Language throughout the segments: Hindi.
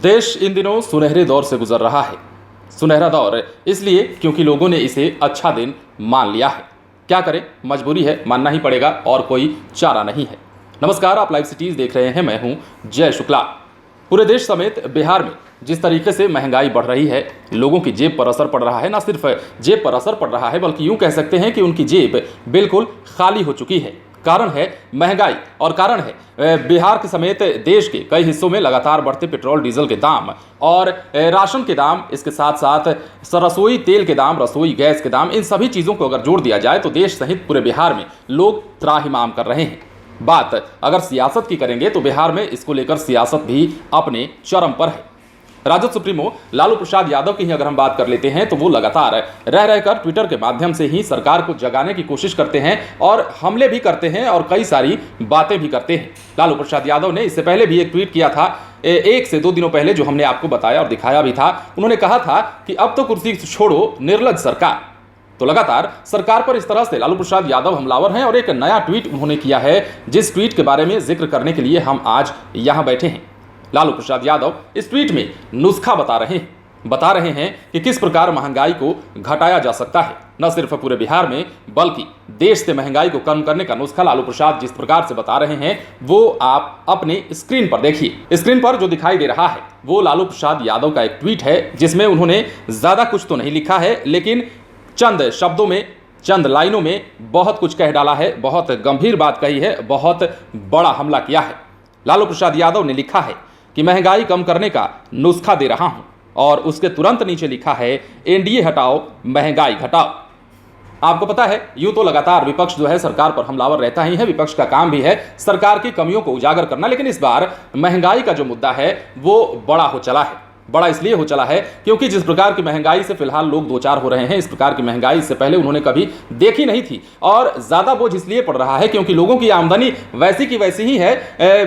देश इन दिनों सुनहरे दौर से गुजर रहा है। सुनहरा दौर इसलिए क्योंकि लोगों ने इसे अच्छा दिन मान लिया है। क्या करें, मजबूरी है, मानना ही पड़ेगा और कोई चारा नहीं है। नमस्कार, आप लाइव सिटीज देख रहे हैं। मैं हूं जय शुक्ला। पूरे देश समेत बिहार में जिस तरीके से महंगाई बढ़ रही है, लोगों की जेब पर असर पड़ रहा है। ना सिर्फ जेब पर असर पड़ रहा है, बल्कि यूं कह सकते हैं कि उनकी जेब बिल्कुल खाली हो चुकी है। कारण है महंगाई और कारण है बिहार के समेत देश के कई हिस्सों में लगातार बढ़ते पेट्रोल डीजल के दाम और राशन के दाम, इसके साथ साथ रसोई तेल के दाम, रसोई गैस के दाम। इन सभी चीज़ों को अगर जोड़ दिया जाए तो देश सहित पूरे बिहार में लोग त्राहिमाम कर रहे हैं। बात अगर सियासत की करेंगे तो बिहार में इसको लेकर सियासत भी अपने चरम पर है। राजद सुप्रीमो लालू प्रसाद यादव की ही अगर हम बात कर लेते हैं तो वो लगातार रह रहकर ट्विटर के माध्यम से ही सरकार को जगाने की कोशिश करते हैं और हमले भी करते हैं और कई सारी बातें भी करते हैं। लालू प्रसाद यादव ने इससे पहले भी एक ट्वीट किया था, 1 से 2 दिनों पहले, जो हमने आपको बताया और दिखाया भी था। उन्होंने कहा था कि अब तो कुर्सी छोड़ो निर्लज सरकार। तो लगातार सरकार पर इस तरह से लालू प्रसाद यादव हमलावर हैं और एक नया ट्वीट उन्होंने किया है, जिस ट्वीट के बारे में जिक्र करने के लिए हम आज यहां बैठे हैं। लालू प्रसाद यादव इस ट्वीट में नुस्खा बता रहे हैं कि किस प्रकार महंगाई को घटाया जा सकता है। न सिर्फ पूरे बिहार में बल्कि देश से महंगाई को कम करने का नुस्खा लालू प्रसाद जिस प्रकार से बता रहे हैं वो आप अपने स्क्रीन पर देखिए। स्क्रीन पर जो दिखाई दे रहा है वो लालू प्रसाद यादव का एक ट्वीट है, जिसमें उन्होंने ज्यादा कुछ तो नहीं लिखा है, लेकिन चंद शब्दों में, चंद लाइनों में बहुत कुछ कह डाला है, बहुत गंभीर बात कही है, बहुत बड़ा हमला किया है। लालू प्रसाद यादव ने लिखा है कि महंगाई कम करने का नुस्खा दे रहा हूं, और उसके तुरंत नीचे लिखा है एनडीए हटाओ, महंगाई घटाओ। आपको पता है, यूं तो लगातार विपक्ष जो है सरकार पर हमलावर रहता ही है। विपक्ष का काम भी है सरकार की कमियों को उजागर करना, लेकिन इस बार महंगाई का जो मुद्दा है वो बड़ा हो चला है। बड़ा इसलिए हो चला है क्योंकि जिस प्रकार की महंगाई से फिलहाल लोग दो चार हो रहे हैं, इस प्रकार की महंगाई इससे पहले उन्होंने कभी देखी नहीं थी। और ज्यादा बोझ इसलिए पड़ रहा है क्योंकि लोगों की आमदनी वैसी की वैसी ही है,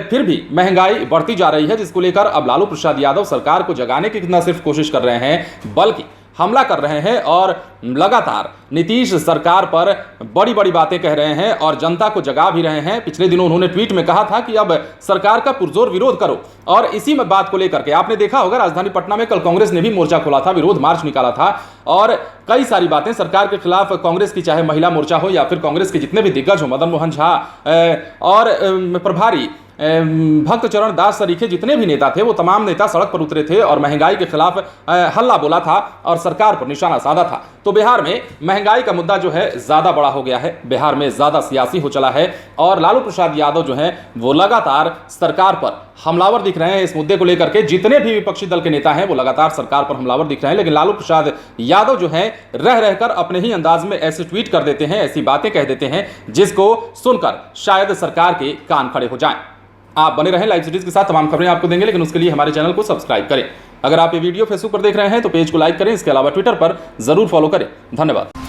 फिर भी महंगाई बढ़ती जा रही है, जिसको लेकर अब लालू प्रसाद यादव सरकार को जगाने की न सिर्फ कोशिश कर रहे हैं बल्कि हमला कर रहे हैं और लगातार नीतीश सरकार पर बड़ी बड़ी बातें कह रहे हैं और जनता को जगा भी रहे हैं। पिछले दिनों उन्होंने ट्वीट में कहा था कि अब सरकार का पुरजोर विरोध करो, और इसी में बात को लेकर के आपने देखा होगा राजधानी पटना में कल कांग्रेस ने भी मोर्चा खोला था, विरोध मार्च निकाला था, और कई सारी बातें सरकार के खिलाफ कांग्रेस की, चाहे महिला मोर्चा हो या फिर कांग्रेस के जितने भी दिग्गज हो, मदन मोहन झा और प्रभारी भक्त चरण दास सरीखे जितने भी नेता थे, वो तमाम नेता सड़क पर उतरे थे और महंगाई के खिलाफ हल्ला बोला था और सरकार पर निशाना साधा था। तो बिहार में महंगाई का मुद्दा जो है ज्यादा बड़ा हो गया है, बिहार में ज्यादा सियासी हो चला है और लालू प्रसाद यादव जो है वो लगातार सरकार पर हमलावर दिख रहे हैं। इस मुद्दे को लेकर के जितने भी विपक्षी दल के नेता हैं वो लगातार सरकार पर हमलावर दिख रहे हैं, लेकिन लालू प्रसाद यादव जो है रह रहकर अपने ही अंदाज में ऐसे ट्वीट कर देते हैं, ऐसी बातें कह देते हैं जिसको सुनकर शायद सरकार के कान खड़े हो जाएं। आप बने रहें लाइव सिटीज के साथ, तमाम खबरें आपको देंगे, लेकिन उसके लिए हमारे चैनल को सब्सक्राइब करें। अगर आप ये वीडियो फेसबुक पर देख रहे हैं तो पेज को लाइक करें, इसके अलावा ट्विटर पर जरूर फॉलो करें। धन्यवाद।